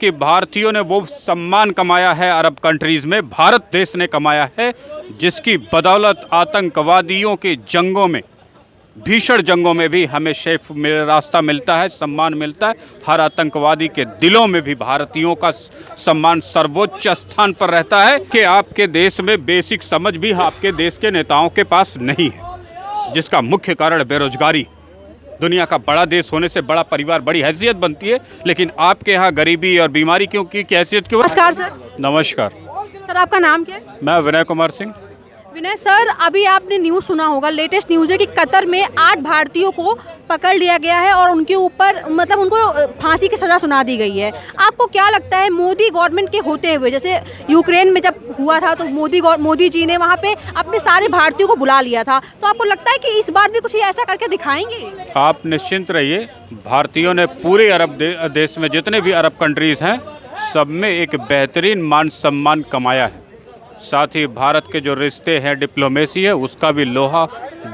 कि भारतीयों ने वो सम्मान कमाया है अरब कंट्रीज़ में, भारत देश ने कमाया है, जिसकी बदौलत आतंकवादियों की जंगों में, भीषण जंगों में भी हमें रास्ता मिलता है, सम्मान मिलता है। हर आतंकवादी के दिलों में भी भारतीयों का सम्मान सर्वोच्च स्थान पर रहता है कि आपके देश में बेसिक समझ भी आपके देश के नेताओं के पास नहीं है, जिसका मुख्य कारण बेरोजगारी। दुनिया का बड़ा देश होने से बड़ा परिवार बड़ी हैसियत बनती है, लेकिन आपके यहाँ गरीबी और बीमारी क्यों की हैसियत क्यों? नमस्कार सर। नमस्कार सर, आपका नाम क्या है? मैं विनय कुमार सिंह। विनय सर, अभी आपने न्यूज़ सुना होगा, लेटेस्ट न्यूज़ है कि कतर में 8 भारतीयों को पकड़ लिया गया है और उनके ऊपर उनको फांसी की सज़ा सुना दी गई है। आपको क्या लगता है, मोदी गवर्नमेंट के होते हुए, जैसे यूक्रेन में जब हुआ था तो मोदी जी ने वहाँ पे अपने सारे भारतीयों को बुला लिया था, तो आपको लगता है कि इस बार भी कुछ ऐसा करके दिखाएंगे? आप निश्चिंत रहिए, भारतीयों ने पूरे अरब देश में जितने भी अरब कंट्रीज़ हैं, सब में एक बेहतरीन मान सम्मान कमाया है। साथ ही भारत के जो रिश्ते हैं, डिप्लोमेसी है, उसका भी लोहा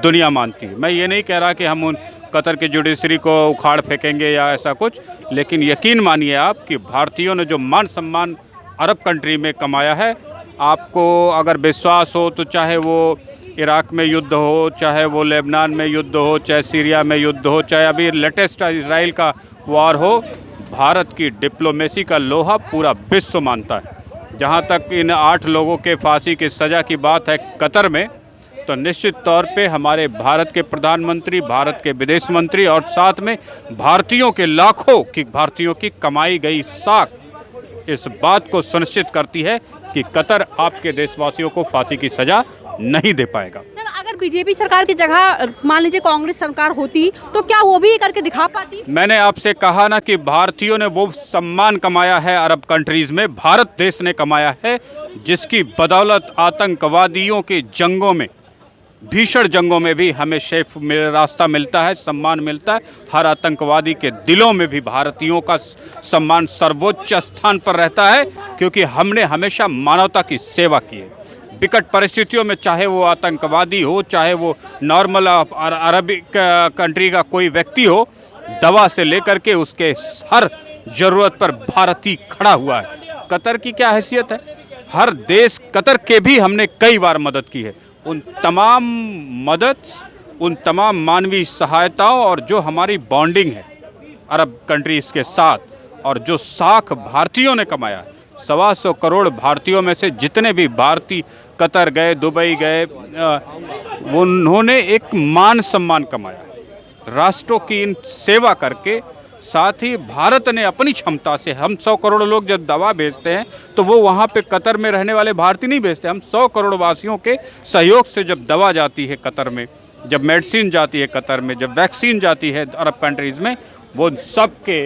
दुनिया मानती है। मैं ये नहीं कह रहा कि हम उन कतर की जुडिशरी को उखाड़ फेंकेंगे या ऐसा कुछ, लेकिन यकीन मानिए आप कि भारतीयों ने जो मान सम्मान अरब कंट्री में कमाया है, आपको अगर विश्वास हो तो चाहे वो इराक में युद्ध हो, चाहे वो लेबनान में युद्ध हो, चाहे सीरिया में युद्ध हो, चाहे अभी लेटेस्ट इजराइल का वार हो, भारत की डिप्लोमेसी का लोहा पूरा विश्व मानता है। जहाँ तक इन 8 लोगों के फांसी की सज़ा की बात है कतर में, तो निश्चित तौर पे हमारे भारत के प्रधानमंत्री, भारत के विदेश मंत्री और साथ में भारतीयों के लाखों की भारतीयों की कमाई गई साख इस बात को सुनिश्चित करती है कि कतर आपके देशवासियों को फांसी की सज़ा नहीं दे पाएगा। सर, अगर बीजेपी सरकार की जगह मान लीजिए कांग्रेस सरकार होती तो क्या वो भी करके दिखा पाती? मैंने आपसे कहा ना कि भारतीयों ने वो सम्मान कमाया है अरब कंट्रीज़ में, भारत देश ने कमाया है, जिसकी बदौलत आतंकवादियों की जंगों में, भीषण जंगों में भी हमें रास्ता मिलता है, सम्मान मिलता है। हर आतंकवादी के दिलों में भी भारतीयों का सम्मान सर्वोच्च स्थान पर रहता है, क्योंकि हमने हमेशा मानवता की सेवा की है। विकट परिस्थितियों में, चाहे वो आतंकवादी हो, चाहे वो नॉर्मल अरबिक कंट्री का कोई व्यक्ति हो, दवा से लेकर के उसके हर ज़रूरत पर भारत ही खड़ा हुआ है। कतर की क्या हैसियत है, हर देश, कतर के भी हमने कई बार मदद की है। उन तमाम मदद, उन तमाम मानवीय सहायताओं और जो हमारी बॉन्डिंग है अरब कंट्रीज़ के साथ, और जो साख भारतीयों ने कमाया है, 125 करोड़ भारतीयों में से जितने भी भारतीय कतर गए, दुबई गए, उन्होंने एक मान सम्मान कमाया राष्ट्रों की इन सेवा करके। साथ ही भारत ने अपनी क्षमता से, हम 100 करोड़ लोग जब दवा भेजते हैं तो वो वहाँ पे कतर में रहने वाले भारतीय नहीं भेजते, हम 100 करोड़ वासियों के सहयोग से जब दवा जाती है कतर में, जब मेडिसिन जाती है कतर में, जब वैक्सीन जाती है अरब कंट्रीज़ में, वो सब के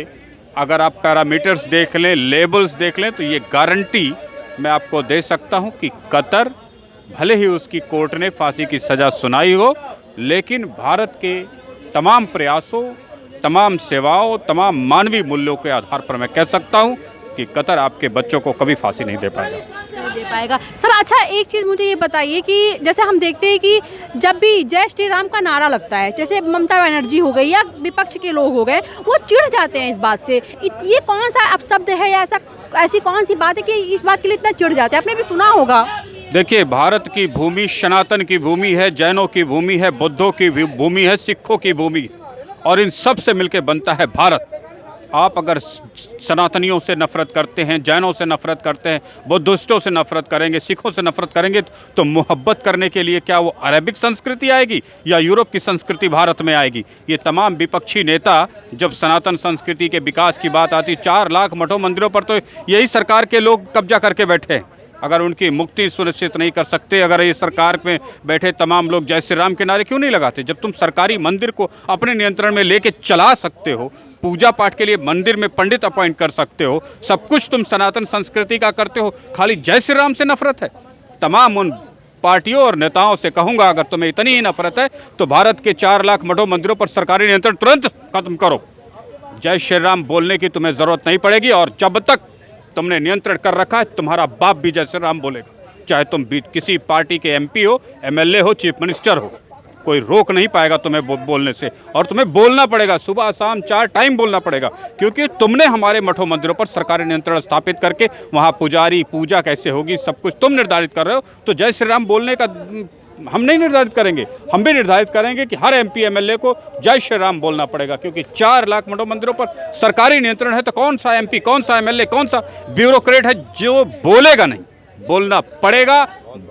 अगर आप पैरामीटर्स देख लें, लेबल्स देख लें, तो ये गारंटी मैं आपको दे सकता हूँ कि कतर, भले ही उसकी कोर्ट ने फांसी की सज़ा सुनाई हो, लेकिन भारत के तमाम प्रयासों, तमाम सेवाओं, तमाम मानवीय मूल्यों के आधार पर मैं कह सकता हूँ कि कतर आपके बच्चों को कभी फांसी नहीं दे पाएगा। नहीं दे पाएगा। सर, अच्छा, एक चीज़ मुझे ये बताइए कि जैसे हम देखते हैं कि जब भी जय श्री राम का नारा लगता है, जैसे ममता बनर्जी हो गई या विपक्ष के लोग हो गए, वो चिढ़ जाते हैं इस बात से। ये कौन सा अपशब्द है या ऐसी कौन सी बात है कि इस बात के लिए इतना चिढ़ जाते हैं? आपने भी सुना होगा। देखिए, भारत की भूमि सनातन की भूमि है, जैनों की भूमि है, बुद्धों की भूमि है, सिखों की भूमि, और इन सब से मिलकर बनता है भारत। आप अगर सनातनियों से नफ़रत करते हैं, जैनों से नफ़रत करते हैं, बुद्धिस्टों से नफ़रत करेंगे, सिखों से नफ़रत करेंगे, तो मोहब्बत करने के लिए क्या वो अरबिक संस्कृति आएगी या यूरोप की संस्कृति भारत में आएगी? ये तमाम विपक्षी नेता जब सनातन संस्कृति के विकास की बात आती, 4 लाख मठों मंदिरों पर तो यही सरकार के लोग कब्जा करके बैठे हैं। अगर उनकी मुक्ति सुनिश्चित नहीं कर सकते, अगर ये सरकार में बैठे तमाम लोग जय श्री राम के नारे क्यों नहीं लगाते? जब तुम सरकारी मंदिर को अपने नियंत्रण में लेके चला सकते हो, पूजा पाठ के लिए मंदिर में पंडित अपॉइंट कर सकते हो, सब कुछ तुम सनातन संस्कृति का करते हो, खाली जय श्री राम से नफरत है? तमाम उन पार्टियों और नेताओं से कहूँगा, अगर तुम्हें इतनी ही नफरत है तो भारत के 4 लाख मठों मंदिरों पर सरकारी नियंत्रण तुरंत खत्म करो। जय श्री राम बोलने की तुम्हें ज़रूरत नहीं पड़ेगी, और जब तक तुमने नियंत्रण कर रखा है, तुम्हारा बाप भी जय श्री राम बोलेगा, चाहे तुम भी किसी पार्टी के MP हो, MLA हो, चीफ मिनिस्टर हो। कोई रोक नहीं पाएगा तुम्हें बोलने से, और तुम्हें बोलना पड़ेगा, सुबह शाम 4 टाइम बोलना पड़ेगा, क्योंकि तुमने हमारे मठों मंदिरों पर सरकारी नियंत्रण स्थापित करके वहाँ पुजारी पूजा कैसे होगी सब कुछ तुम निर्धारित कर रहे हो। तो जय श्री राम बोलने का हम नहीं निर्धारित करेंगे, हम भी निर्धारित करेंगे कि हर MP MLA को जय श्री राम बोलना पड़ेगा, क्योंकि 4 लाख मठों मंदिरों पर सरकारी नियंत्रण है। तो कौन सा MP, कौन सा MLA, कौन सा ब्यूरोक्रेट है जो बोलेगा नहीं? बोलना पड़ेगा,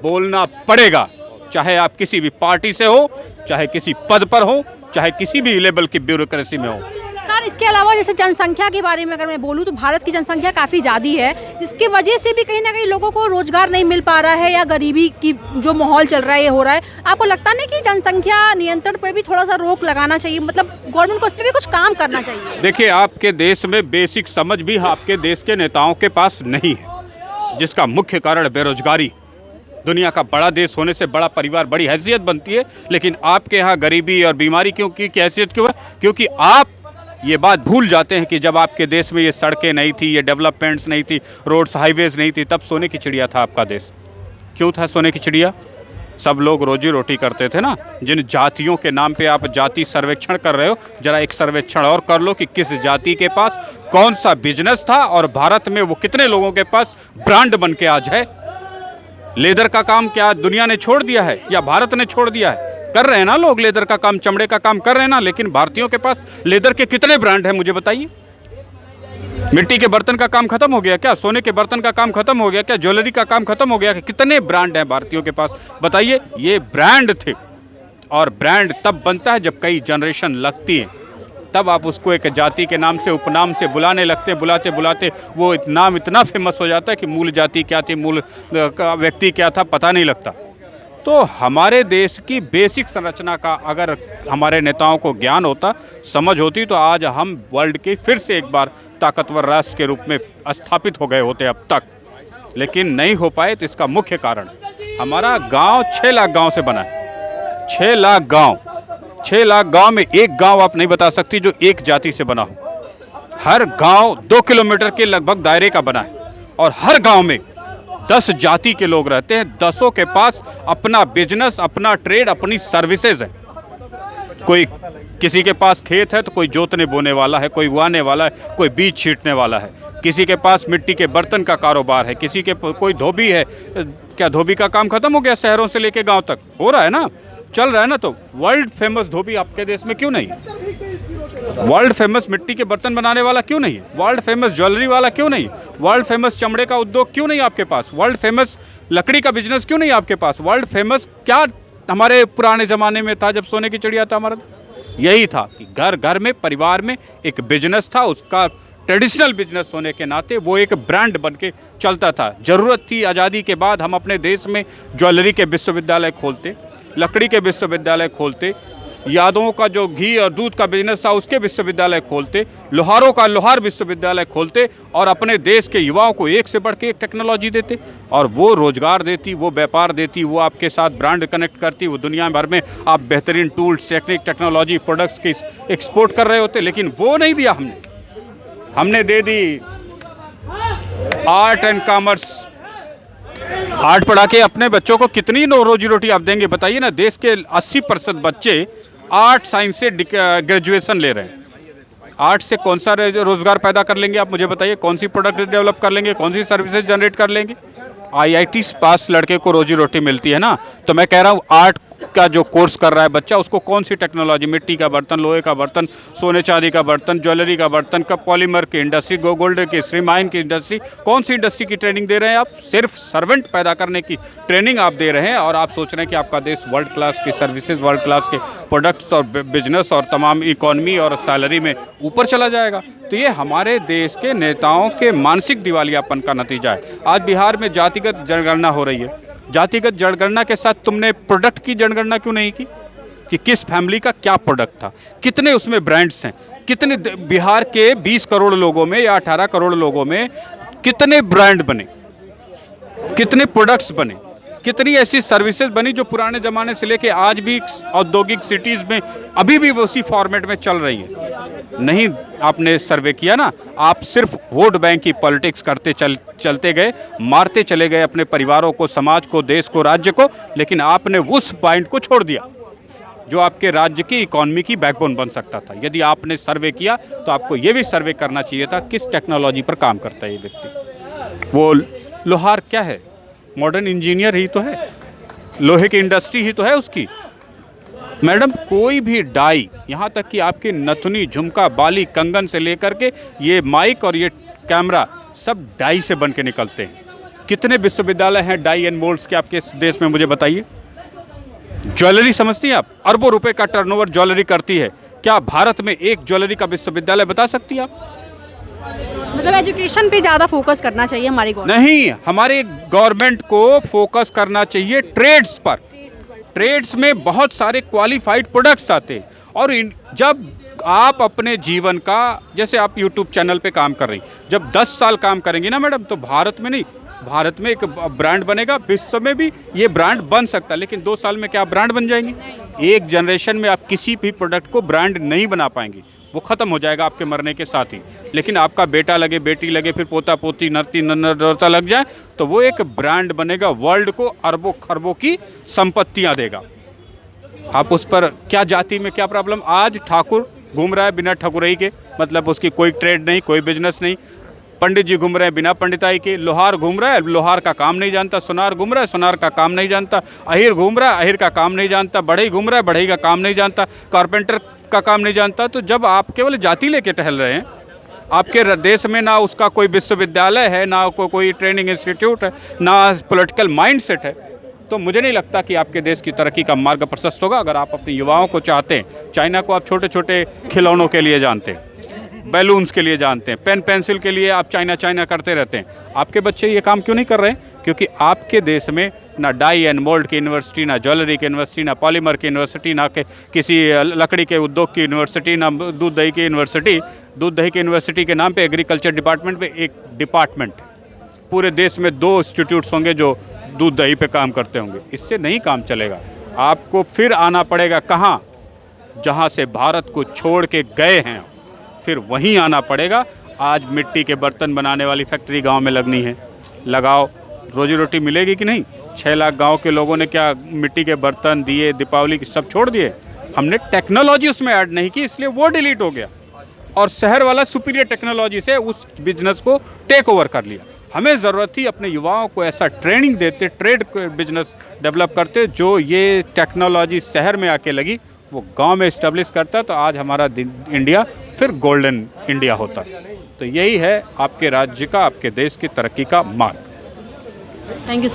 बोलना पड़ेगा, चाहे आप किसी भी पार्टी से हो, चाहे किसी पद पर हो, चाहे किसी भी लेवल की ब्यूरोक्रेसी में हो। सर, इसके अलावा जैसे जनसंख्या के बारे में अगर मैं बोलूँ तो भारत की जनसंख्या काफ़ी ज़्यादा है, जिसकी वजह से भी कहीं ना कहीं लोगों को रोजगार नहीं मिल पा रहा है, या गरीबी की जो माहौल चल रहा है ये हो रहा है। आपको लगता नहीं कि जनसंख्या नियंत्रण पर भी थोड़ा सा रोक लगाना चाहिए, मतलब गवर्नमेंट को उस पर भी कुछ काम करना चाहिए? देखिए, आपके देश में बेसिक समझ भी आपके देश के नेताओं के पास नहीं है, जिसका मुख्य कारण बेरोजगारी। दुनिया का बड़ा देश होने से बड़ा परिवार, बड़ी हैसियत बनती है, लेकिन आपके यहाँ गरीबी और बीमारी क्यों की हैसियत क्यों है? क्योंकि आप ये बात भूल जाते हैं कि जब आपके देश में ये सड़कें नहीं थी, ये डेवलपमेंट्स नहीं थी, रोड्स हाईवेज नहीं थी, तब सोने की चिड़िया था आपका देश। क्यों था सोने की चिड़िया? सब लोग रोजी रोटी करते थे ना। जिन जातियों के नाम पे आप जाति सर्वेक्षण कर रहे हो, जरा एक सर्वेक्षण और कर लो कि किस जाति के पास कौन सा बिजनेस था, और भारत में वो कितने लोगों के पास ब्रांड बन के आज है। लेदर का काम क्या दुनिया ने छोड़ दिया है या भारत ने छोड़ दिया है? कर रहे हैं ना लोग, लेदर का काम, चमड़े का काम कर रहे हैं ना, लेकिन भारतीयों के पास लेदर के कितने ब्रांड हैं मुझे बताइए। मिट्टी के बर्तन का काम खत्म हो गया क्या? सोने के बर्तन का काम खत्म हो गया क्या? ज्वेलरी का काम खत्म हो गया? कितने ब्रांड हैं भारतीयों के पास बताइए? ये ब्रांड थे, और ब्रांड तब बनता है जब कई जनरेशन लगती है, तब आप उसको एक जाति के नाम से, उपनाम से बुलाने लगते हैं। बुलाते बुलाते वो नाम इतना फेमस हो जाता है कि मूल जाति क्या थी, मूल व्यक्ति क्या था, पता नहीं लगता। तो हमारे देश की बेसिक संरचना का अगर हमारे नेताओं को ज्ञान होता, समझ होती, तो आज हम वर्ल्ड के फिर से एक बार ताकतवर राष्ट्र के रूप में स्थापित हो गए होते अब तक, लेकिन नहीं हो पाए। तो इसका मुख्य कारण हमारा गांव 6 लाख गांव से बना है। 6 लाख गांव, 6 लाख गांव में एक गांव आप नहीं बता सकती जो एक जाति से बना हो। हर गांव 2 किलोमीटर के लगभग दायरे का बना है, और हर गांव में 10 जाति के लोग रहते हैं। 10 के पास अपना बिजनेस, अपना ट्रेड, अपनी सर्विसेज है। कोई किसी के पास खेत है तो कोई जोतने बोने वाला है, कोई उगाने वाला है, कोई बीज छींटने वाला है, किसी के पास मिट्टी के बर्तन का कारोबार है, किसी के कोई धोबी है। क्या धोबी का काम खत्म हो गया? शहरों से लेके गांव तक हो रहा है ना, चल रहा है ना। तो वर्ल्ड फेमस धोबी आपके देश में क्यों नहीं है? वर्ल्ड फेमस मिट्टी के बर्तन बनाने वाला क्यों नहीं है? वर्ल्ड फेमस ज्वेलरी वाला क्यों नहीं? वर्ल्ड फेमस चमड़े का उद्योग क्यों नहीं आपके पास? वर्ल्ड फेमस लकड़ी का बिजनेस क्यों नहीं आपके पास? वर्ल्ड फेमस क्या हमारे पुराने ज़माने में था जब सोने की चिड़िया था हमारा? यही था कि घर घर में, परिवार में एक बिजनेस था, उसका ट्रेडिशनल बिजनेस होने के नाते वो एक ब्रांड बन के चलता था। ज़रूरत थी आज़ादी के बाद हम अपने देश में ज्वेलरी के विश्वविद्यालय खोलते, लकड़ी के विश्वविद्यालय खोलते, यादों का जो घी और दूध का बिजनेस था उसके विश्वविद्यालय खोलते, लोहारों का लोहार विश्वविद्यालय खोलते, और अपने देश के युवाओं को एक से बढ़ के एक टेक्नोलॉजी देते, और वो रोजगार देती, वो व्यापार देती, वो आपके साथ ब्रांड कनेक्ट करती, वो दुनिया भर में आप बेहतरीन टूल्स, टेक्निक, टेक्नोलॉजी, प्रोडक्ट्स की एक्सपोर्ट कर रहे होते। लेकिन वो नहीं दिया हमने दे दी आर्ट एंड कॉमर्स। आर्ट पढ़ा के अपने बच्चों को कितनी रोजी रोटी आप देंगे बताइए ना। देश के 80% बच्चे आर्ट साइंस से ग्रेजुएशन ले रहे हैं। आर्ट से कौन सा रोजगार पैदा कर लेंगे आप मुझे बताइए? कौन सी प्रोडक्ट डेवलप कर लेंगे? कौन सी सर्विसेज जनरेट कर लेंगे? IIT पास लड़के को रोजी रोटी मिलती है ना। तो मैं कह रहा हूँ आर्ट का जो कोर्स कर रहा है बच्चा, उसको कौन सी टेक्नोलॉजी, मिट्टी का बर्तन, लोहे का बर्तन, सोने चांदी का बर्तन, ज्वेलरी का बर्तन, का पॉलीमर की इंडस्ट्री, गोल्ड की इंडस्ट्री, माइन की इंडस्ट्री, कौन सी इंडस्ट्री की ट्रेनिंग दे रहे हैं आप? सिर्फ सर्वेंट पैदा करने की ट्रेनिंग आप दे रहे हैं, और आप सोच रहे हैं कि आपका देश वर्ल्ड क्लास की सर्विसेज, वर्ल्ड क्लास के प्रोडक्ट्स और बिजनेस और तमाम इकॉनमी और सैलरी में ऊपर चला जाएगा। तो ये हमारे देश के नेताओं के मानसिक दिवालियापन का नतीजा है। आज बिहार में जातिगत जनगणना हो रही है। जातिगत जनगणना के साथ तुमने प्रोडक्ट की जनगणना क्यों नहीं की कि किस फैमिली का क्या प्रोडक्ट था, कितने उसमें ब्रांड्स हैं, कितने बिहार के 20 करोड़ लोगों में या 18 करोड़ लोगों में कितने ब्रांड बने, कितने प्रोडक्ट्स बने, कितनी ऐसी सर्विसेज बनी जो पुराने ज़माने से लेके आज भी औद्योगिक सिटीज़ में अभी भी उसी फॉर्मेट में चल रही है। नहीं आपने सर्वे किया ना, आप सिर्फ वोट बैंक की पॉलिटिक्स करते चलते गए, मारते चले गए अपने परिवारों को, समाज को, देश को, राज्य को, लेकिन आपने उस पॉइंट को छोड़ दिया। जो आपके राज्य की इकॉनमी की बैकबोन बन सकता था। यदि आपने सर्वे किया तो आपको ये भी सर्वे करना चाहिए था किस टेक्नोलॉजी पर काम करता है ये व्यक्ति। वो लोहार क्या है, मॉडर्न इंजीनियर ही तो है, लोहे की इंडस्ट्री ही तो है उसकी। मैडम कोई भी डाई, यहाँ तक कि आपकी नथुनी, झुमका, बाली, कंगन से लेकर के ये माइक और ये कैमरा सब डाई से बन के निकलते हैं। कितने विश्वविद्यालय हैं डाई एंड मोल्ड्स के आपके देश में, मुझे बताइए। ज्वेलरी समझती हैं आप, अरबों रुपए का टर्नओवर ज्वेलरी करती है। क्या भारत में एक ज्वेलरी का विश्वविद्यालय बता सकती है आप? मतलब एजुकेशन पे ज़्यादा फोकस करना चाहिए हमारी गवर्नमेंट। नहीं, हमारे गवर्नमेंट को फोकस करना चाहिए ट्रेड्स पर। ट्रेड्स में बहुत सारे क्वालिफाइड प्रोडक्ट्स आते हैं और जब आप अपने जीवन का, जैसे आप यूट्यूब चैनल पे काम कर रही, जब 10 साल काम करेंगी ना मैडम, तो भारत में नहीं, भारत में एक ब्रांड बनेगा, विश्व में भी ये ब्रांड बन सकता है। लेकिन 2 साल में क्या आप ब्रांड बन जाएंगे? एक जनरेशन में आप किसी भी प्रोडक्ट को ब्रांड नहीं बना पाएंगे, वो ख़त्म हो जाएगा आपके मरने के साथ ही। लेकिन आपका बेटा लगे, बेटी लगे, फिर पोता पोती, नरती नरता लग जाए, तो वो एक ब्रांड बनेगा, वर्ल्ड को अरबों खरबों की संपत्तियां देगा। आप उस पर क्या जाति में क्या प्रॉब्लम? आज ठाकुर घूम रहा है बिना ठाकुरई के, मतलब उसकी कोई ट्रेड नहीं, कोई बिजनेस नहीं। पंडित जी घूम रहे हैं बिना पंडिताई के। लोहार घूम रहा है, लोहार का काम नहीं जानता। सुनार घूम रहा है, सुनार का काम नहीं जानता। अहिर घूम रहा है, अहिर का काम नहीं जानता। बढ़ई घूम रहा है, बढ़ई का काम नहीं जानता। कारपेंटर का काम नहीं जानता। तो जब आप केवल जाति लेके टहल रहे हैं, आपके देश में ना उसका कोई विश्वविद्यालय है, ना कोई ट्रेनिंग इंस्टीट्यूट है, ना पॉलिटिकल माइंडसेट है, तो मुझे नहीं लगता कि आपके देश की तरक्की का मार्ग प्रशस्त होगा। अगर आप अपने युवाओं को चाहते हैं, चाइना को आप छोटे छोटे खिलौनों के लिए जानते हैं, बैलून्स के लिए जानते हैं, पेन पेंसिल के लिए आप चाइना चाइना करते रहते हैं, आपके बच्चे ये काम क्यों नहीं कर रहे हैं? क्योंकि आपके देश में ना डाई एंड मोल्ड की यूनिवर्सिटी, ना ज्वेलरी की यूनिवर्सिटी, ना पॉलीमर की यूनिवर्सिटी, ना किसी लकड़ी के उद्योग की यूनिवर्सिटी, ना दूध दही की यूनिवर्सिटी। दूध दही की यूनिवर्सिटी के नाम पे एग्रीकल्चर डिपार्टमेंट में एक डिपार्टमेंट, पूरे देश में 2 इंस्टीट्यूट्स होंगे जो दूध दही पे काम करते होंगे। इससे नहीं काम चलेगा। आपको फिर आना पड़ेगा कहाँ? जहाँ से भारत को छोड़ के गए हैं, फिर वहीं आना पड़ेगा। आज मिट्टी के बर्तन बनाने वाली फैक्ट्री गांव में लगनी है, लगाओ, रोजी रोटी मिलेगी कि नहीं? 6 लाख गांव के लोगों ने क्या मिट्टी के बर्तन दिए, दीपावली सब छोड़ दिए? हमने टेक्नोलॉजी उसमें ऐड नहीं की, इसलिए वो डिलीट हो गया और शहर वाला सुपीरियर टेक्नोलॉजी से उस बिजनेस को टेक ओवर कर लिया। हमें ज़रूरत थी अपने युवाओं को ऐसा ट्रेनिंग देते, ट्रेड बिजनेस डेवलप करते, जो ये टेक्नोलॉजी शहर में आके लगी वो गांव में इस्टेब्लिश करता, तो आज हमारा इंडिया फिर गोल्डन इंडिया होता। तो यही है आपके राज्य का, आपके देश की तरक्की का मार्ग। Thank you so